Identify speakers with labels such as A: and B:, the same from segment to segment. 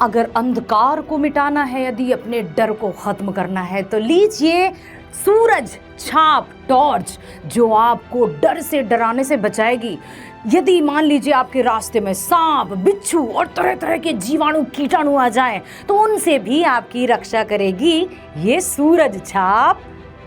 A: अगर अंधकार को मिटाना है, यदि अपने डर को खत्म करना है, तो लीजिए सूरज छाप टॉर्च, जो आपको डर से डराने से बचाएगी। यदि मान लीजिए आपके रास्ते में सांप, बिच्छू और तरह तरह के जीवाणु कीटाणु आ जाएं, तो उनसे भी आपकी रक्षा करेगी ये सूरज छाप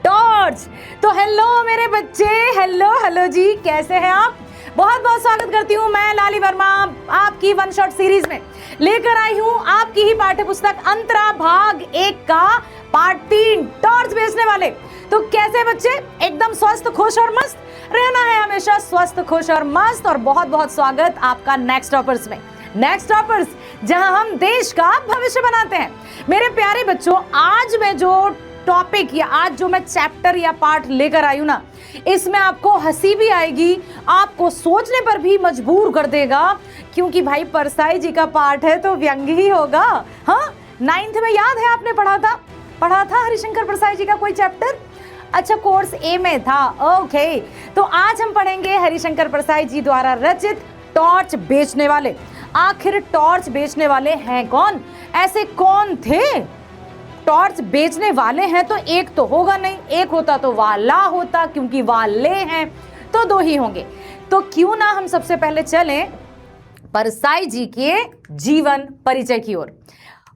A: टॉर्च। तो हेलो मेरे बच्चे, हेलो जी, कैसे हैं आप? बहुत बहुत स्वागत करती हूँ मैं लाली वर्मा आपकी वन शॉट सीरीज में। लेकर आई हूँ आपकी ही पाठ्य पुस्तक अंतरा भाग 1 का पार्ट 3 टॉर्च बेचने वाले। तो कैसे बच्चे, एकदम स्वस्थ, खुश और मस्त रहना है, हमेशा स्वस्थ, खुश और मस्त। और बहुत बहुत स्वागत आपका नेक्स्ट टॉपर्स में। नेक्स्ट टॉपर्स, जहां हम देश का भविष्य बनाते हैं। मेरे प्यारे बच्चों, आज मैं जो टॉपिक या आज जो मैं चैप्टर या पार्ट लेकर आई हूं ना, इसमें आपको हंसी भी आएगी, आपको सोचने पर भी मजबूर कर देगा, क्योंकि भाई परसाई जी का पार्ट है तो व्यंग ही होगा। हाँ, 9th में याद है आपने पढ़ा था हरिशंकर परसाई जी का कोई चैप्टर? अच्छा, कोर्स ए में था। ओके, तो आज हम पढ़ेंगे हरिशंकर परसाई जी द्वारा रचित टॉर्च बेचने वाले। आखिर टॉर्च बेचने वाले हैं कौन? ऐसे कौन थे? टॉर्च बेचने वाले हैं तो एक तो होगा नहीं, एक होता तो वाला होता, क्योंकि वाले हैं तो 2 ही होंगे। तो क्यों ना हम सबसे पहले चलें परसाई जी के जीवन परिचय की ओर।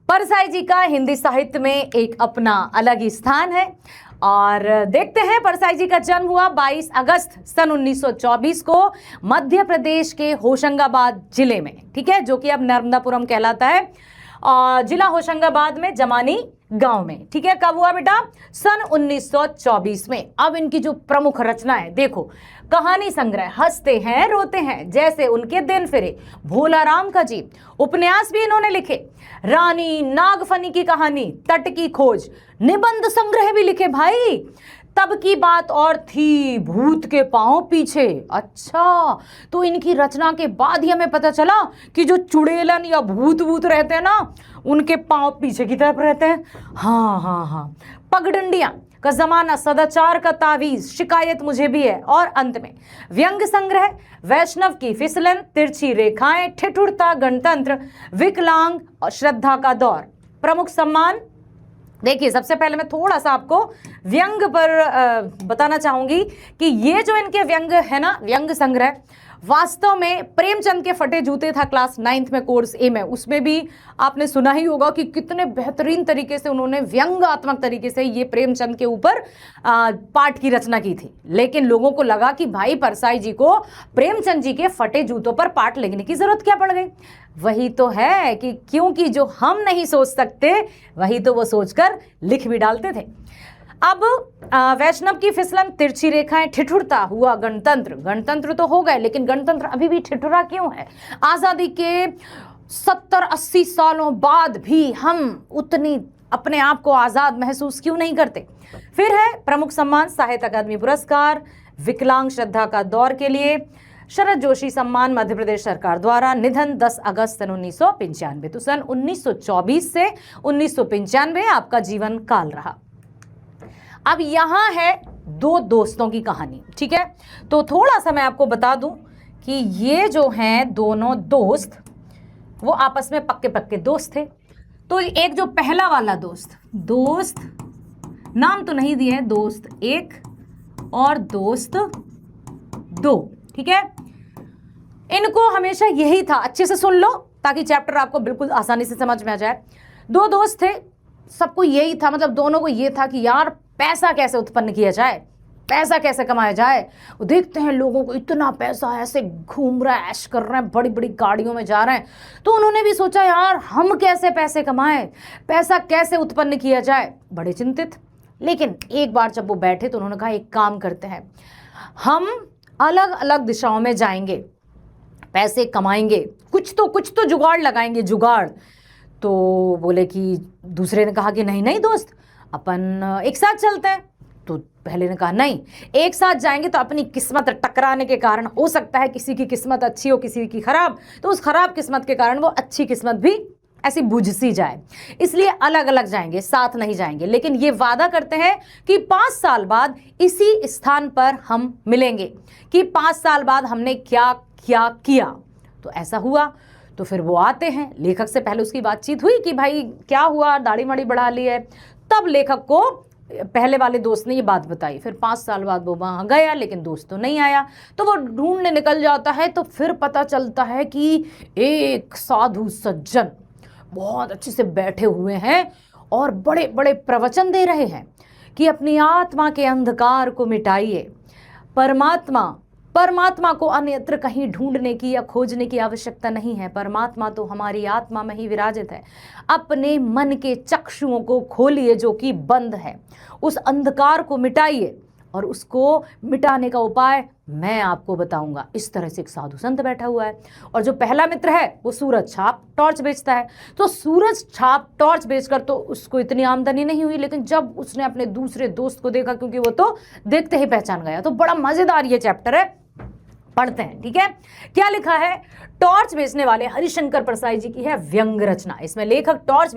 A: परसाई जी का हिंदी साहित्य में एक अपना अलग ही स्थान है। और देखते हैं, परसाई जी का जन्म हुआ 22 अगस्त सन 1924 को मध्य प्रदेश के होशंगाबाद जिले में, ठीक है, जो कि अब नर्मदापुरम कहलाता है, और जिला होशंगाबाद में जमानी गांव में। ठीक है, कब हुआ बेटा? सन 1924 में। अब इनकी जो प्रमुख रचना है, देखो, कहानी संग्रह हंसते हैं रोते हैं जैसे उनके दिन फिरे, भोलाराम का जी, उपन्यास भी इन्होंने लिखे, रानी नागफनी की कहानी, तट की खोज, निबंध संग्रह भी लिखे भाई। तब की बात और थी, भूत के पांव पीछे। अच्छा, तो इनकी रचना के बाद ही हमें पता चला कि जो चुड़ैलन या भूत रहते हैं ना, उनके पांव पीछे की तरफ रहते हैं। हाँ, पगडंडियां का जमाना, सदाचार का तावीज, शिकायत मुझे भी है, और अंत में व्यंग संग्रह, वैष्णव की फिसलन, तिरछी रेखाएं, ठिठुरता, गणतंत्र, विकलांग और श्रद्धा का दौर। प्रमुख सम्मान देखिए, सबसे पहले मैं थोड़ा सा आपको व्यंग पर बताना चाहूंगी कि ये जो इनके व्यंग है ना, व्यंग संग्रह, वास्तव में प्रेमचंद के फटे जूते था क्लास 9th में, कोर्स ए में। उसमें भी आपने सुना ही होगा कि कितने बेहतरीन तरीके से उन्होंने व्यंग्यात्मक तरीके से ये प्रेमचंद के ऊपर पाठ की रचना की थी। लेकिन लोगों को लगा कि भाई परसाई जी को प्रेमचंद जी के फटे जूतों पर पाठ लिखने की जरूरत क्या पड़ गई? वही तो है कि क्योंकि जो हम नहीं सोच सकते वही तो वो सोचकर लिख भी डालते थे। अब वैष्णव की फिसलन, तिरछी रेखाएं, ठिठुरता हुआ, गणतंत्र तो हो गए, लेकिन गणतंत्र अभी भी ठिठुरा क्यों है? आजादी के 70-80 सालों बाद भी हम उतनी अपने आप को आजाद महसूस क्यों नहीं करते? फिर है प्रमुख सम्मान, साहित्य अकादमी पुरस्कार, विकलांग श्रद्धा का दौर के लिए, शरद जोशी सम्मान मध्य प्रदेश सरकार द्वारा, निधन 10 अगस्त सन 1995। तो सन 1924 से 1995 आपका जीवन काल रहा। अब यहां है 2 दोस्तों की कहानी, ठीक है। तो थोड़ा सा मैं आपको बता दूं कि ये जो हैं दोनों दोस्त, वो आपस में पक्के दोस्त थे। तो एक जो पहला वाला दोस्त नाम तो नहीं दिए, दोस्त 1 और दोस्त 2, ठीक है। इनको हमेशा यही था, अच्छे से सुन लो ताकि चैप्टर आपको बिल्कुल आसानी से समझ में आ जाए। 2 दोस्त थे, सबको यही था, मतलब दोनों को ये था कि यार पैसा कैसे उत्पन्न किया जाए, पैसा कैसे कमाया जाए। वो देखते हैं लोगों को इतना पैसा, ऐसे घूम रहा है, ऐश कर रहे हैं, बड़ी बड़ी गाड़ियों में जा रहे हैं, तो उन्होंने भी सोचा यार हम कैसे पैसे कमाएं, पैसा कैसे उत्पन्न किया जाए। बड़े चिंतित। लेकिन एक बार जब वो बैठे तो उन्होंने कहा एक काम करते हैं, हम अलग अलग दिशाओं में जाएंगे, पैसे कमाएंगे, कुछ तो जुगाड़ लगाएंगे, जुगाड़। तो बोले कि दूसरे ने कहा कि नहीं दोस्त, अपन एक साथ चलते हैं। तो पहले ने कहा नहीं, एक साथ जाएंगे तो अपनी किस्मत टकराने के कारण हो सकता है किसी की किस्मत अच्छी हो, किसी की खराब, तो उस खराब किस्मत के कारण वो अच्छी किस्मत भी ऐसी बुझ सी जाए, इसलिए अलग अलग जाएंगे, साथ नहीं जाएंगे। लेकिन ये वादा करते हैं कि 5 साल बाद इसी स्थान पर हम मिलेंगे, कि 5 साल बाद हमने क्या क्या किया। तो ऐसा हुआ। तो फिर वो आते हैं, लेखक से पहले उसकी बातचीत हुई कि भाई क्या हुआ, दाढ़ी माड़ी बढ़ा ली है। तब लेखक को पहले वाले दोस्त ने ये बात बताई। फिर 5 साल बाद वो वहाँ गया, लेकिन दोस्त तो नहीं आया, तो वो ढूंढने निकल जाता है। तो फिर पता चलता है कि एक साधु सज्जन बहुत अच्छे से बैठे हुए हैं और बड़े बड़े प्रवचन दे रहे हैं कि अपनी आत्मा के अंधकार को मिटाइए, परमात्मा को अन्यत्र कहीं ढूंढने की या खोजने की आवश्यकता नहीं है। परमात्मा तो हमारी आत्मा में ही विराजित है। अपने मन के चक्षुओं को खोलिए जो कि बंद है, उस अंधकार को मिटाइए, और उसको मिटाने का उपाय मैं आपको बताऊंगा। इस तरह से एक साधु संत बैठा हुआ है, और जो पहला मित्र है वो सूरज छाप टॉर्च बेचता है। तो सूरज छाप टॉर्च बेचकर तो उसको इतनी आमदनी नहीं हुई, लेकिन जब उसने अपने दूसरे दोस्त को देखा, क्योंकि वो तो देखते ही पहचान गया। तो बड़ा मजेदार ये चैप्टर है, पढ़ते हैं। ठीक है, क्या लिखा है? टॉर्च बेचने वाले हरिशंकर परसाई जी की है व्यंग रचना। इसमें लेखक टॉर्च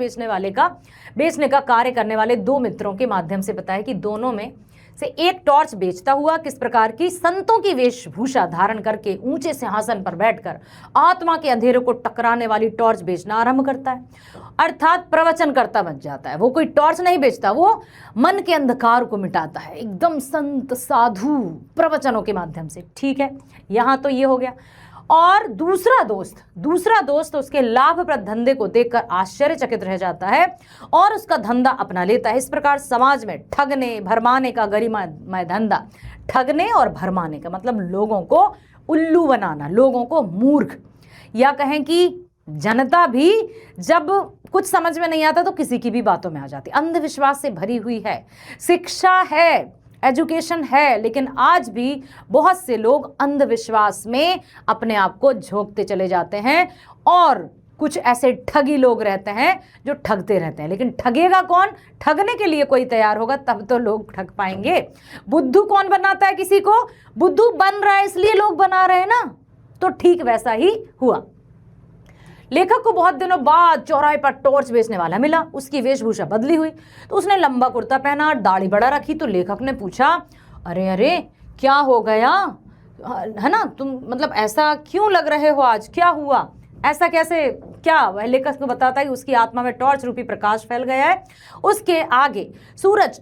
A: बेचने का कार्य करने वाले 2 मित्रों के माध्यम से बताया कि दोनों में से एक टॉर्च बेचता हुआ किस प्रकार की संतों की वेशभूषा धारण करके ऊंचे सिंहासन पर बैठकर आत्मा के अंधेरे को टकराने वाली टॉर्च बेचना आरंभ करता है, अर्थात प्रवचन करता बन जाता है। वो कोई टॉर्च नहीं बेचता, वो मन के अंधकार को मिटाता है, एकदम संत साधु प्रवचनों के माध्यम से। ठीक है, यहां तो ये हो गया। और दूसरा दोस्त उसके लाभप्रद धंधे को देखकर आश्चर्यचकित रह जाता है और उसका धंधा अपना लेता है। इस प्रकार समाज में ठगने भरमाने का गरिमामय धंधा, ठगने और भरमाने का मतलब लोगों को उल्लू बनाना, लोगों को मूर्ख, या कहें कि जनता भी जब कुछ समझ में नहीं आता तो किसी की भी बातों में आ जाती, अंधविश्वास से भरी हुई है। शिक्षा है, एजुकेशन है, लेकिन आज भी बहुत से लोग अंधविश्वास में अपने आप को झोंकते चले जाते हैं, और कुछ ऐसे ठगी लोग रहते हैं जो ठगते रहते हैं। लेकिन ठगेगा कौन? ठगने के लिए कोई तैयार होगा तब तो लोग ठग पाएंगे। बुद्धू कौन बनाता है किसी को? बुद्धू बन रहा है इसलिए लोग बना रहे हैं ना। तो ठीक वैसा ही हुआ। लेखक को बहुत दिनों बाद चौराहे पर टॉर्च बेचने वाला मिला। उसकी वेशभूषा बदली हुई, तो उसने लंबा कुर्ता पहना, दाढ़ी बढ़ा रखी। तो लेखक ने पूछा, अरे क्या हो गया है ना, तुम मतलब ऐसा क्यों लग रहे हो आज, क्या हुआ, ऐसा कैसे, क्या? वह लेखक को बताता है कि उसकी आत्मा में टॉर्च रूपी प्रकाश फैल गया है। उसके आगे सूरज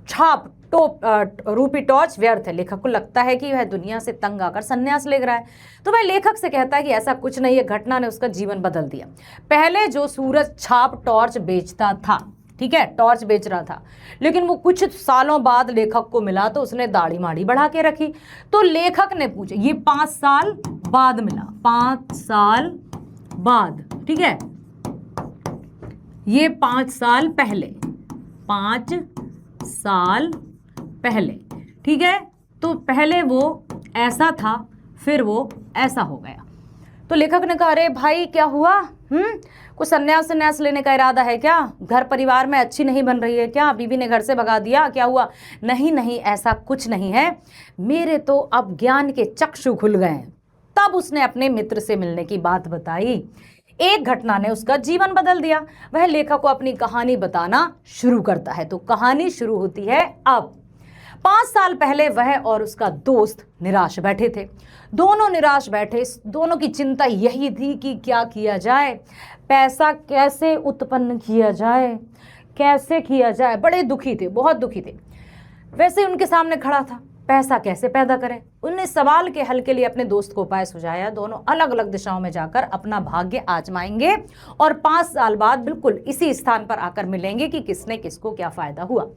A: छाप रूपी टॉर्च व्यर्थ है। लेखक को लगता है कि वह दुनिया से तंग आकर संन्यास ले रहा है। तो वह लेखक से कहता है कि ऐसा कुछ नहीं है, घटना ने उसका जीवन बदल दिया। पहले जो सूरज छाप टॉर्च बेचता था, ठीक है, टॉर्च बेच रहा था, लेकिन वो कुछ सालों बाद लेखक को मिला तो उसने दाढ़ी माड़ी बढ़ा के रखी। तो लेखक ने पूछा, ये 5 साल बाद मिला, 5 साल बाद, ठीक है, ये 5 साल पहले, 5 साल पहले, ठीक है। तो पहले वो ऐसा था, फिर वो ऐसा हो गया। तो लेखक ने कहा, अरे भाई क्या हुआ, कुछ संन्यास लेने का इरादा है क्या? घर परिवार में अच्छी नहीं बन रही है क्या? बीवी ने घर से भगा दिया, क्या हुआ? नहीं, ऐसा कुछ नहीं है, मेरे तो अब ज्ञान के चक्षु खुल गए हैं। तब उसने अपने मित्र से मिलने की बात बताई। एक घटना ने उसका जीवन बदल दिया। वह लेखक को अपनी कहानी बताना शुरू करता है। तो कहानी शुरू होती है अब। 5 साल पहले वह और उसका दोस्त निराश बैठे थे। दोनों निराश बैठे, दोनों की चिंता यही थी कि क्या किया जाए, पैसा कैसे उत्पन्न किया जाए, कैसे किया जाए। बड़े दुखी थे, बहुत दुखी थे। वैसे उनके सामने खड़ा था, पैसा कैसे पैदा करें। उन्हें सवाल के हल के लिए अपने दोस्त को उपाय सुझाया। दोनों अलग अलग दिशाओं में जाकर अपना भाग्य आजमाएंगे और 5 साल बाद बिल्कुल इसी स्थान पर आकर मिलेंगे कि किसने किसको क्या फायदा हुआ।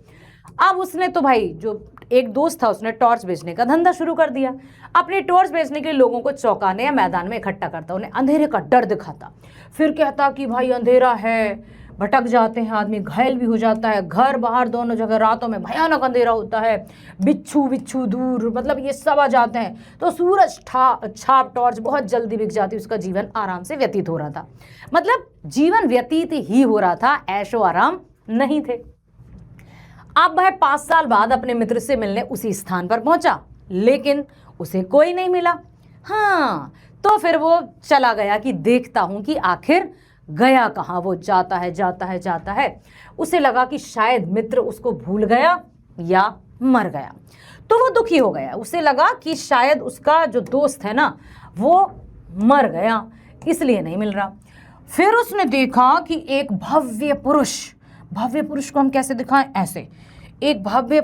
A: अब उसने तो भाई, जो एक दोस्त था, उसने टॉर्च बेचने का धंधा शुरू कर दिया। अपनी टॉर्च बेचने के लिए लोगों को चौंकाने या मैदान में इकट्ठा करता, उन्हें अंधेरे का डर दिखाता। फिर कहता कि भाई अंधेरा है, भटक जाते हैं आदमी, घायल भी हो जाता है, घर बाहर दोनों जगह रातों में भयानक अंधेरा होता है, बिच्छू दूर, मतलब ये सब आ जाते हैं। तो सूरज छाप टॉर्च बहुत जल्दी बिक जाती, उसका जीवन आराम से व्यतीत हो रहा था। मतलब जीवन व्यतीत ही हो रहा था, ऐशो आराम नहीं थे। अब वह 5 साल बाद अपने मित्र से मिलने उसी स्थान पर पहुंचा, लेकिन उसे कोई नहीं मिला। हाँ, तो फिर वो चला गया कि देखता हूं कि आखिर गया कहाँ। वो जाता है। उसे लगा कि शायद मित्र उसको भूल गया या मर गया, तो वो दुखी हो गया। उसे लगा कि शायद उसका जो दोस्त है ना, वो मर गया, इसलिए नहीं मिल रहा। फिर उसने देखा कि एक भव्य पुरुष को हम कैसे दिखाएं, ऐसे एक भव्य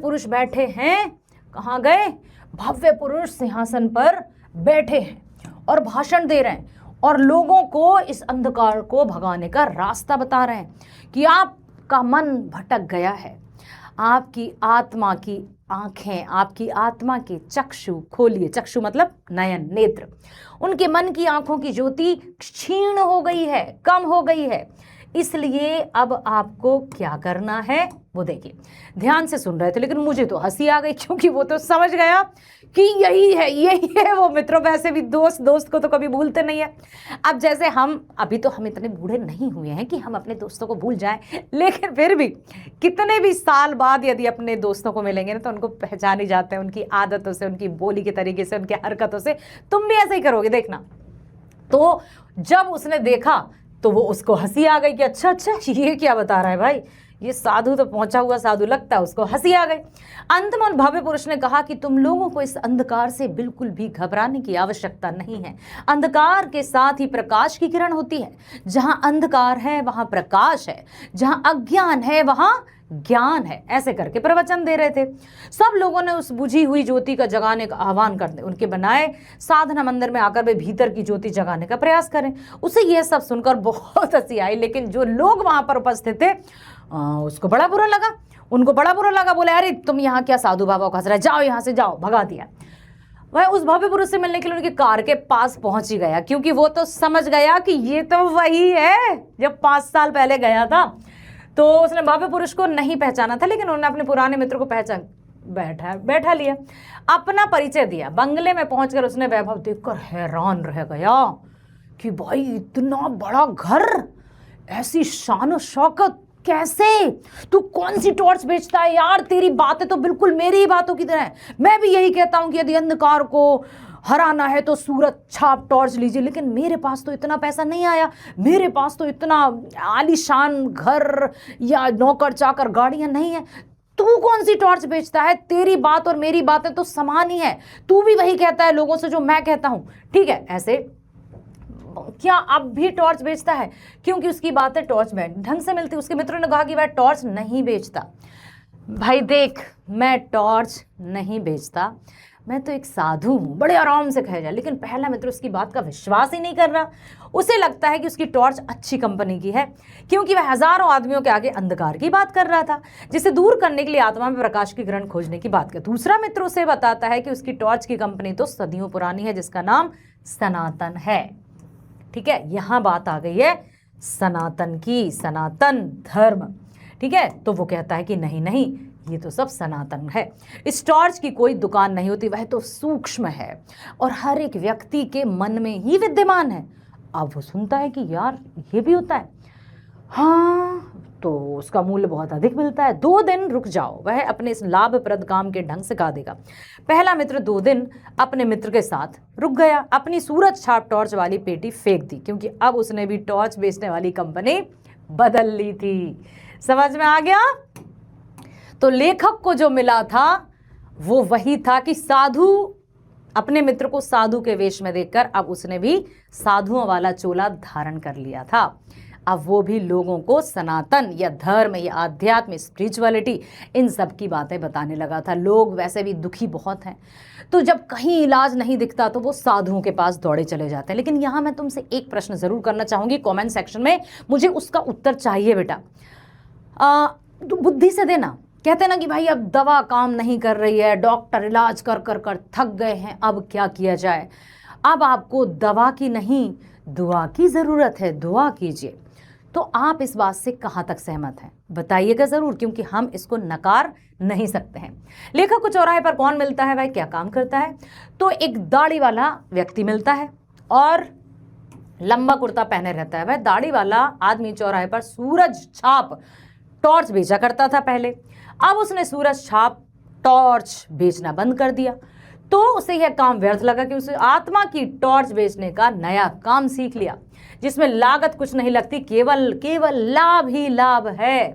A: पुरुष बैठे हैं। कहाँ गए? भव्य पुरुष सिंहासन पर बैठे हैं और भाषण दे रहे हैं और लोगों को इस अंधकार को भगाने का रास्ता बता रहे हैं कि आपका मन भटक गया है, आपकी आत्मा की आंखें, आपकी आत्मा के चक्षु खोलिए। चक्षु मतलब नयन, नेत्र। उनके मन की आंखों की ज्योति क्षीण हो गई है, कम हो गई है, इसलिए अब आपको क्या करना है वो देखिए। ध्यान से सुन रहे थे, लेकिन मुझे तो हंसी आ गई, क्योंकि वो तो समझ गया कि यही है वो। मित्रों, वैसे भी दोस्त को तो कभी भूलते नहीं है। अब जैसे अभी तो हम इतने बूढ़े नहीं हुए हैं कि हम अपने दोस्तों को भूल जाएं, लेकिन फिर भी कितने भी साल बाद यदि अपने दोस्तों को मिलेंगे ना, तो उनको पहचान ही जाते हैं, उनकी आदतों से, उनकी बोली के तरीके से, उनकी हरकतों से। तुम भी ऐसे ही करोगे, देखना। तो जब उसने देखा तो वो उसको हंसी आ गई कि अच्छा ये क्या बता रहा है भाई, ये साधु तो पहुंचा हुआ साधु लगता है। उसको हंसी आ गई। अंत में उन भव्य पुरुष ने कहा कि तुम लोगों को इस अंधकार से बिल्कुल भी घबराने की आवश्यकता नहीं है। अंधकार के साथ ही प्रकाश की किरण होती है। जहां अंधकार है वहां प्रकाश है, जहां अज्ञान है वहां ज्ञान है। ऐसे करके प्रवचन दे रहे थे। सब लोगों ने उस बुझी हुई ज्योति का जगाने का आह्वान कर दे। उनके बनाए साधना मंदिर में आकर वे भीतर की ज्योति जगाने का प्रयास करें। उसे यह सब सुनकर बहुत हंसी आई, लेकिन जो लोग वहां पर उपस्थित थे उसको बड़ा बुरा लगा। उनको बड़ा बुरा लगा। बोले, अरे तुम यहाँ क्या साधु बाबा को हंस रहे, जाओ यहाँ से जाओ। भगा दिया। वह उस भव्य पुरुष से मिलने के लिए उनकी कार के पास पहुंच ही गया, क्योंकि वो तो समझ गया कि ये तो वही है जब 5 साल पहले गया था। तो उसने भव्य पुरुष को नहीं पहचाना था, लेकिन उन्होंने अपने पुराने मित्र को पहचान बैठा लिया, अपना परिचय दिया। बंगले में पहुंचकर उसने वैभव देखकर हैरान रह गया कि भाई इतना बड़ा घर, ऐसी शान और शौकत, कैसे? तू कौन सी टॉर्च बेचता है यार? तेरी बातें तो बिल्कुल मेरी ही बातों की तरह है। मैं भी यही कहता हूं कि यदि अंधकार को हराना है तो सूरज छाप टॉर्च लीजिए, लेकिन मेरे पास तो इतना पैसा नहीं आया, मेरे पास तो इतना आलीशान घर या नौकर चाकर गाड़ियां नहीं है। तू कौन सी टॉर्च बेचता है? तेरी बात और मेरी बातें तो समान ही है। तू भी वही कहता है लोगों से जो मैं कहता हूं, ठीक है? ऐसे क्या अब भी टॉर्च बेचता है? क्योंकि उसकी बातें टॉर्च में ढंग से मिलती। उसके मित्रों ने कहा कि वह टॉर्च नहीं बेचता। भाई देख, मैं टॉर्च नहीं बेचता, मैं तो एक साधु हूँ, बड़े आराम से कह जाए। लेकिन पहला मित्र उसकी बात का विश्वास ही नहीं कर रहा। उसे लगता है कि उसकी टॉर्च अच्छी कंपनी की है, क्योंकि वह हजारों आदमियों के आगे अंधकार की बात कर रहा था, जिसे दूर करने के लिए आत्मा में प्रकाश की किरण खोजने की बात कर। दूसरा मित्र उसे बताता है कि उसकी टॉर्च की कंपनी तो सदियों पुरानी है, जिसका नाम सनातन है। ठीक है, यहां बात आ गई है सनातन की, सनातन धर्म। ठीक है, तो वो कहता है कि नहीं, ये तो सब सनातन है। इस टॉर्च की कोई दुकान नहीं होती, वह तो सूक्ष्म है और हर एक व्यक्ति के मन में ही विद्यमान है। अब वो सुनता है कि यार ये भी होता है, हाँ, तो उसका मूल्य बहुत अधिक मिलता है। 2 दिन रुक जाओ, वह अपने इस लाभप्रद काम के ढंग से गा देगा। पहला मित्र 2 दिन अपने मित्र के साथ रुक गया, अपनी सूरज छाप टॉर्च वाली पेटी फेंक दी, क्योंकि अब उसने भी टॉर्च बेचने वाली कंपनी बदल ली थी। समझ में आ गया? तो लेखक को जो मिला था वो वही था कि साधु, अपने मित्र को साधु के वेश में देखकर अब उसने भी साधुओं वाला चोला धारण कर लिया था। अब वो भी लोगों को सनातन या धर्म या आध्यात्म, स्पिरिचुअलिटी, इन सब की बातें बताने लगा था। लोग वैसे भी दुखी बहुत हैं, तो जब कहीं इलाज नहीं दिखता तो वो साधुओं के पास दौड़े चले जाते हैं। लेकिन यहाँ मैं तुमसे एक प्रश्न जरूर करना चाहूंगी, कमेंट सेक्शन में मुझे उसका उत्तर चाहिए बेटा। बुद्धि से देना। कहते हैं ना कि भाई अब दवा काम नहीं कर रही है, डॉक्टर इलाज कर कर कर थक गए हैं, अब क्या किया जाए? अब आपको दवा की नहीं, दुआ की ज़रूरत है। दुआ कीजिए। तो आप इस बात से कहाँ तक सहमत हैं? बताइएगा ज़रूर, क्योंकि हम इसको नकार नहीं सकते हैं। लेखक को चौराहे पर कौन मिलता है? भाई क्या काम करता है? तो एक दाढ़ी वाला व्यक्ति मिलता है और लंबा कुर्ता पहने रहता है। वह दाढ़ी वाला आदमी चौराहे पर सूरज छाप टॉर्च बेचा करता था पहले। अब उसने सूरज छाप टॉर्च बेचना बंद कर दिया, तो उसे यह काम व्यर्थ लगा कि उसे आत्मा की टॉर्च बेचने का नया काम सीख लिया, जिसमें लागत कुछ नहीं लगती, केवल लाभ ही लाभ है।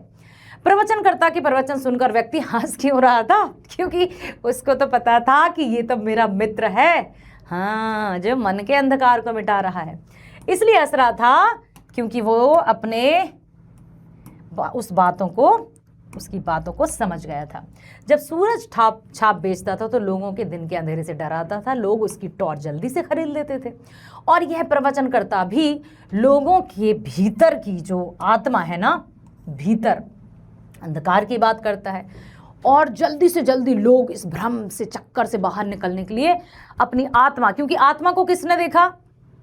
A: प्रवचनकर्ता की प्रवचन सुनकर व्यक्ति हंस क्यों रहा था? क्योंकि उसको तो पता था कि ये तो मेरा मित्र है, हाँ, जो मन के अंधकार को मिटा रहा है। इसलिए हंस रहा था क्योंकि वो अपने उसकी बातों को समझ गया था। जब सूरज छाप बेचता था तो लोगों के दिन के अंधेरे से डराता था, लोग उसकी टॉर्च जल्दी से खरीद लेते थे। और यह प्रवचन करता भी लोगों के भीतर की जो आत्मा है ना, भीतर अंधकार की बात करता है। और जल्दी से जल्दी लोग इस भ्रम से, चक्कर से बाहर निकलने के लिए अपनी आत्मा, क्योंकि आत्मा को किसने देखा,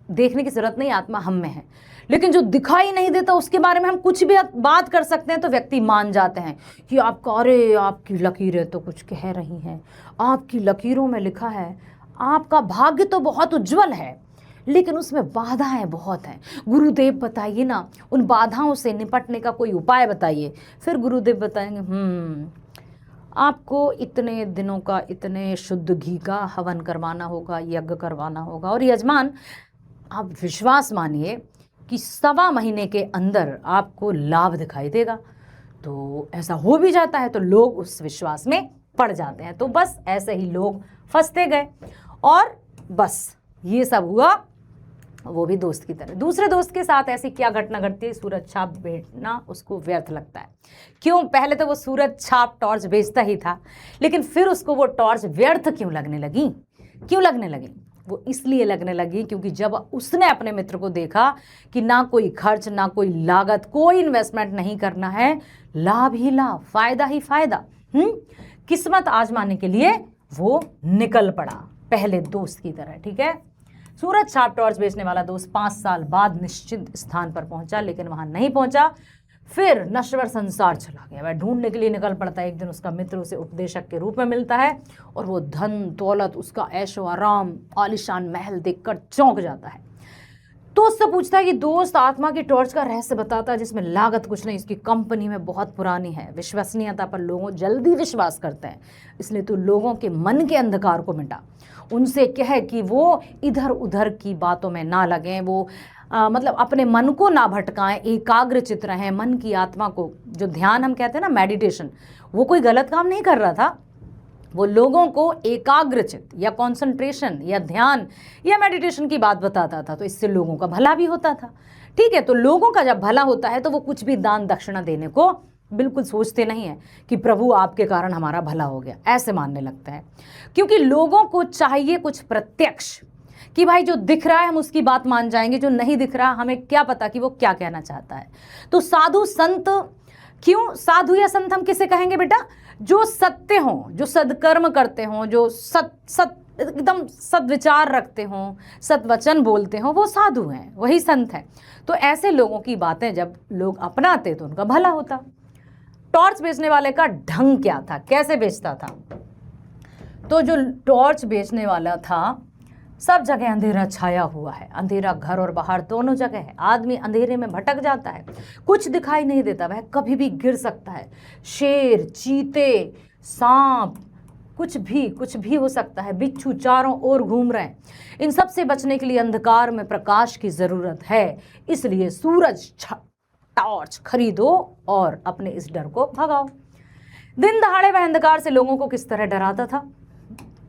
A: देखने की जरूरत नहीं, आत्मा हम में है, लेकिन जो दिखाई नहीं देता उसके बारे में हम कुछ भी बात कर सकते हैं तो व्यक्ति मान जाते हैं कि आपका, अरे आपकी लकीरें तो कुछ कह रही हैं, आपकी लकीरों में लिखा है आपका भाग्य तो बहुत उज्जवल है लेकिन उसमें बाधाएं बहुत हैं। गुरुदेव बताइए ना, उन बाधाओं से निपटने का कोई उपाय बताइए। फिर गुरुदेव बताएंगे, आपको इतने दिनों का इतने शुद्ध घी का हवन करवाना होगा, यज्ञ करवाना होगा, और यजमान आप विश्वास मानिए कि 1.25 महीने के अंदर आपको लाभ दिखाई देगा। तो ऐसा हो भी जाता है तो लोग उस विश्वास में पड़ जाते हैं। तो बस ऐसे ही लोग फंसते गए और बस ये सब हुआ, वो भी दोस्त की तरह। दूसरे दोस्त के साथ ऐसी क्या घटना घटती है, सूरज छाप बेचना उसको व्यर्थ लगता है। क्यों? पहले तो वो सूरज छाप टॉर्च बेचता ही था, लेकिन फिर उसको वो टॉर्च व्यर्थ क्यों लगने लगी? वो इसलिए लगने लगी क्योंकि जब उसने अपने मित्र को देखा कि ना कोई खर्च, ना कोई लागत, कोई इन्वेस्टमेंट नहीं करना है, लाभ ही लाभ, फायदा ही फायदा, किस्मत आजमाने के लिए वो निकल पड़ा पहले दोस्त की तरह। ठीक है, सूरज छाप टॉर्च बेचने वाला दोस्त 5 साल बाद निश्चित स्थान पर पहुंचा, लेकिन वहां नहीं पहुंचा। फिर नश्वर संसार चला गया, वह ढूंढने के लिए निकल पड़ता है। एक दिन उसका मित्र उसे उपदेशक के रूप में मिलता है और वो धन दौलत, उसका ऐशो आराम, आलिशान महल देखकर चौंक जाता है। तो उससे पूछता है कि दोस्त आत्मा की टॉर्च का रहस्य बताता है जिसमें लागत कुछ नहीं, इसकी कंपनी में बहुत पुरानी है, विश्वसनीयता पर लोगों जल्दी विश्वास करते हैं, इसलिए तो लोगों के मन के अंधकार को मिटा। उनसे कहे कि वो इधर उधर की बातों में ना लगें, वो मतलब अपने मन को ना भटकाएं, एकाग्र चित्त रहें। मन की आत्मा को, जो ध्यान हम कहते हैं ना, मेडिटेशन, वो कोई गलत काम नहीं कर रहा था। वो लोगों को एकाग्र चित्त या कंसंट्रेशन या ध्यान या मेडिटेशन की बात बताता था, तो इससे लोगों का भला भी होता था। ठीक है, तो लोगों का जब भला होता है तो वो कुछ भी दान दक्षिणा देने को बिल्कुल सोचते नहीं है कि प्रभु आपके कारण हमारा भला हो गया, ऐसे मानने लगते हैं। क्योंकि लोगों को चाहिए कुछ प्रत्यक्ष, कि भाई जो दिख रहा है हम उसकी बात मान जाएंगे, जो नहीं दिख रहा हमें क्या पता कि वो क्या कहना चाहता है। तो साधु संत, क्यों साधु या संत हम किसे कहेंगे बेटा? जो सत्य हों, जो सदकर्म करते हों, जो एकदम सद्विचार रखते हों, सत्वचन बोलते हों, वो साधु हैं, वही संत हैं। तो ऐसे लोगों की बातें जब लोग अपनाते तो उनका भला होता। टॉर्च बेचने वाले का ढंग क्या था, कैसे बेचता था? तो जो टॉर्च बेचने वाला था, सब जगह अंधेरा छाया हुआ है, अंधेरा घर और बाहर दोनों जगह है। आदमी अंधेरे में भटक जाता है, कुछ दिखाई नहीं देता, वह कभी भी गिर सकता है। शेर, चीते, सांप, कुछ भी हो सकता है। बिच्छू चारों ओर घूम रहे हैं। इन सब से बचने के लिए अंधकार में प्रकाश की जरूरत है, इसलिए सूरज टॉर्च खरीदो और अपने इस डर को भगाओ। दिन दहाड़े वह अंधकार से लोगों को किस तरह डराता था।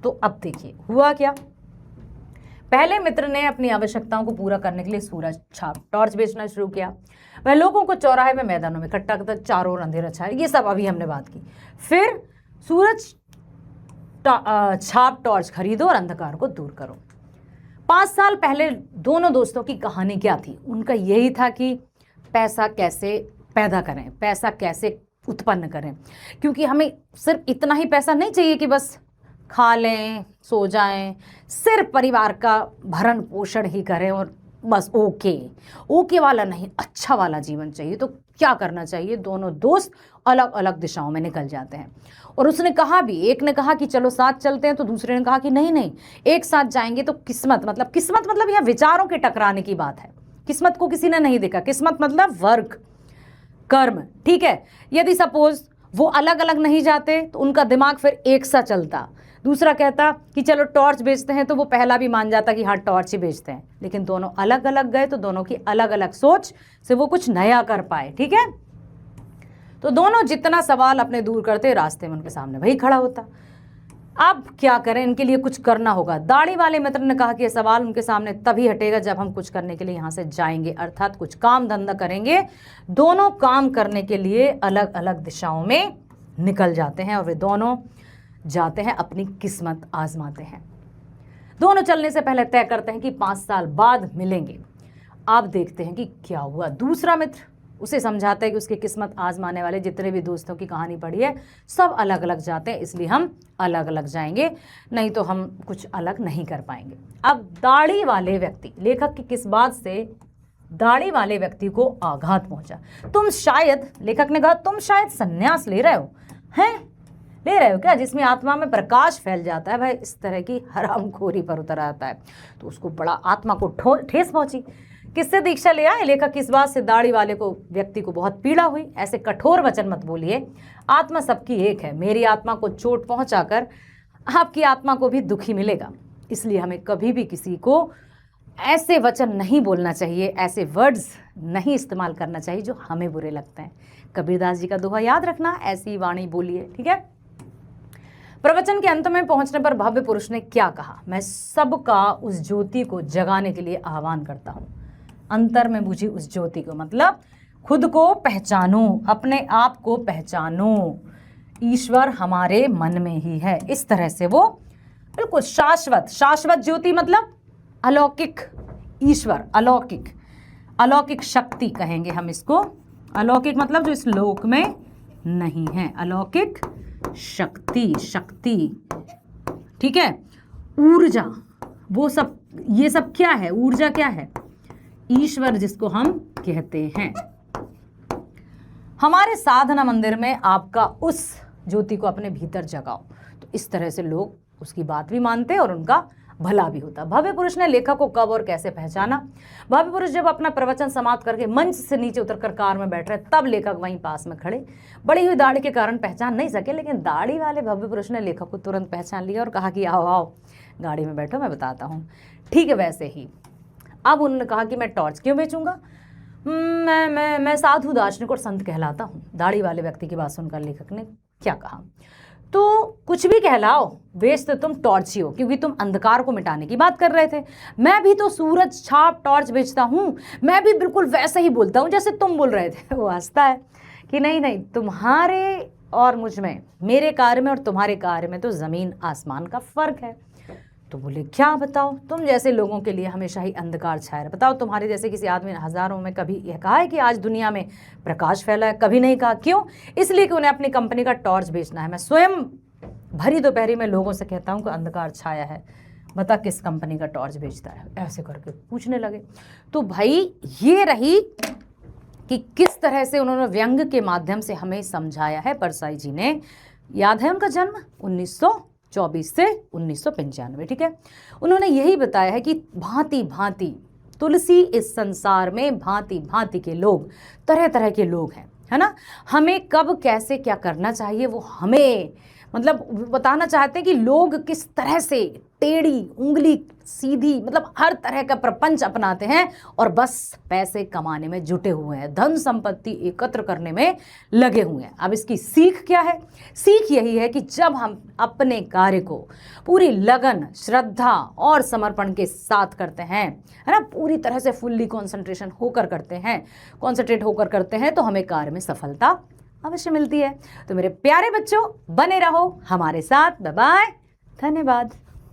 A: तो अब देखिए हुआ क्या। पहले मित्र ने अपनी आवश्यकताओं को पूरा करने के लिए सूरज छाप टॉर्च बेचना शुरू किया। वह लोगों को चौराहे में, मैदानों में इकट्ठा करता, चारों ओर अंधेरा छाया, ये सब अभी हमने बात की। फिर सूरज छाप टॉर्च खरीदो और अंधकार को दूर करो। 5 साल पहले दोनों दोस्तों की कहानी क्या थी? उनका यही था कि पैसा कैसे पैदा करें, पैसा कैसे उत्पन्न करें, क्योंकि हमें सिर्फ इतना ही पैसा नहीं चाहिए कि बस खा लें, सो जाएं, सिर्फ परिवार का भरण पोषण ही करें और बस ओके वाला नहीं, अच्छा वाला जीवन चाहिए। तो क्या करना चाहिए? दोनों दोस्त अलग अलग दिशाओं में निकल जाते हैं। और उसने कहा भी, एक ने कहा कि चलो साथ चलते हैं, तो दूसरे ने कहा कि नहीं, एक साथ जाएंगे तो किस्मत मतलब यह विचारों के टकराने की बात है। किस्मत को किसी ने नहीं देखा, किस्मत मतलब वर्क, कर्म। ठीक है, यदि सपोज वो अलग अलग नहीं जाते तो उनका दिमाग फिर एक सा चलता। दूसरा कहता कि चलो टॉर्च बेचते हैं, तो वो पहला भी मान जाता कि हाँ टॉर्च ही बेचते हैं। लेकिन दोनों अलग अलग गए तो दोनों की अलग अलग सोच से वो कुछ नया कर पाए। ठीक है, तो दोनों जितना सवाल अपने दूर करते, रास्ते में उनके सामने वही खड़ा होता। अब क्या करें, इनके लिए कुछ करना होगा। दाढ़ी वाले मित्र ने कहा कि यह सवाल उनके सामने तभी हटेगा जब हम कुछ करने के लिए यहाँ से जाएंगे, अर्थात कुछ काम धंधा करेंगे। दोनों काम करने के लिए अलग अलग दिशाओं में निकल जाते हैं और वे दोनों जाते हैं अपनी किस्मत आजमाते हैं। दोनों चलने से पहले तय करते हैं कि 5 साल बाद मिलेंगे। आप देखते हैं कि क्या हुआ। दूसरा मित्र उसे समझाता है कि उसकी किस्मत आजमाने वाले जितने भी दोस्तों की कहानी पढ़ी है सब अलग अलग जाते हैं, इसलिए हम अलग अलग जाएंगे, नहीं तो हम कुछ अलग नहीं कर पाएंगे। अब दाढ़ी वाले व्यक्ति, लेखक की किस बात से दाढ़ी वाले व्यक्ति को आघात पहुंचा। तुम शायद, लेखक ने कहा, तुम शायद संन्यास ले रहे हो, हैं ले रहे हो क्या, जिसमें आत्मा में प्रकाश फैल जाता है। भाई इस तरह की हरामखोरी पर उतर आता है तो उसको बड़ा आत्मा को ठेस पहुंची। किससे दीक्षा ले आए लेखक, किस बात से दाढ़ी वाले को व्यक्ति को बहुत पीड़ा हुई। ऐसे कठोर वचन मत बोलिए, आत्मा सबकी एक है। मेरी आत्मा को चोट पहुंचाकर आपकी आत्मा को भी दुखी मिलेगा, इसलिए हमें कभी भी किसी को ऐसे वचन नहीं बोलना चाहिए, ऐसे वर्ड्स नहीं इस्तेमाल करना चाहिए जो हमें बुरे लगते हैं। कबीरदास जी का दोहा याद रखना, ऐसी वाणी बोलिए, ठीक है। प्रवचन के अंत में पहुंचने पर भव्य पुरुष ने क्या कहा, मैं सबका उस ज्योति को जगाने के लिए आह्वान करता हूं। अंतर में बुझी उस ज्योति को, मतलब खुद को पहचानो, अपने आप को पहचानो, ईश्वर हमारे मन में ही है। इस तरह से वो बिल्कुल शाश्वत ज्योति, मतलब अलौकिक ईश्वर, अलौकिक शक्ति कहेंगे हम इसको। अलौकिक मतलब जो इस लोक में नहीं है, अलौकिक शक्ति, ठीक है। ऊर्जा, वो सब, ये सब क्या है, ऊर्जा क्या है, ईश्वर जिसको हम कहते हैं। हमारे साधना मंदिर में आपका उस ज्योति को अपने भीतर जगाओ। तो इस तरह से लोग उसकी बात भी मानते हैं और उनका भला भी होता। भव्य पुरुष ने लेखक को कब और कैसे पहचाना। भव्य पुरुष जब अपना प्रवचन समाप्त करके मंच से नीचे उतरकर कार में बैठ रहे, तब लेखक वहीं पास में खड़े बड़ी हुई दाढ़ी के कारण पहचान नहीं सके, लेकिन दाढ़ी वाले भव्य पुरुष ने लेखक को तुरंत पहचान लिया और कहा कि आओ आओ गाड़ी में बैठो, मैं बताता हूँ। ठीक है, वैसे ही अब उन्होंने कहा कि मैं टॉर्च क्यों बेचूंगा, मैं साधु, दार्शनिक और संत कहलाता हूँ। दाढ़ी वाले व्यक्ति की बात सुनकर लेखक ने क्या कहा, तो कुछ भी कहलाओ, बेच तो तुम टॉर्च ही हो, क्योंकि तुम अंधकार को मिटाने की बात कर रहे थे। मैं भी तो सूरज छाप टॉर्च बेचता हूँ, मैं भी बिल्कुल वैसे ही बोलता हूँ जैसे तुम बोल रहे थे। वो हंसता है कि नहीं, तुम्हारे और मुझ में, मेरे कार्य में और तुम्हारे कार्य में तो ज़मीन आसमान का फ़र्क है। तो बोले क्या बताओ, तुम जैसे लोगों के लिए हमेशा ही अंधकार छाया है। बताओ, तुम्हारे जैसे किसी आदमी ने हज़ारों में कभी यह कहा है कि आज दुनिया में प्रकाश फैला है? कभी नहीं कहा। क्यों? इसलिए कि उन्हें अपनी कंपनी का टॉर्च बेचना है। मैं स्वयं भरी दोपहरी में लोगों से कहता हूँ कि अंधकार छाया है, बता किस कंपनी का टॉर्च बेचता है, ऐसे करके पूछने लगे। तो भाई ये रही कि किस तरह से उन्होंने व्यंग के माध्यम से हमें समझाया है परसाई जी ने। याद है उनका जन्म 1924 से 1995, ठीक है। उन्होंने यही बताया है कि भांति भांति तुलसी इस संसार में भांति भांति के लोग, तरह तरह के लोग हैं, है ना। हमें कब कैसे क्या करना चाहिए वो हमें मतलब बताना चाहते हैं कि लोग किस तरह से टेढ़ी उंगली सीधी, मतलब हर तरह का प्रपंच अपनाते हैं और बस पैसे कमाने में जुटे हुए हैं, धन संपत्ति एकत्र करने में लगे हुए हैं। अब इसकी सीख क्या है? सीख यही है कि जब हम अपने कार्य को पूरी लगन, श्रद्धा और समर्पण के साथ करते हैं, है ना, पूरी तरह से फुल्ली कंसंट्रेट होकर करते हैं तो हमें कार्य में सफलता अवश्य मिलती है। तो मेरे प्यारे बच्चों, बने रहो हमारे साथ। बाय बाय, धन्यवाद।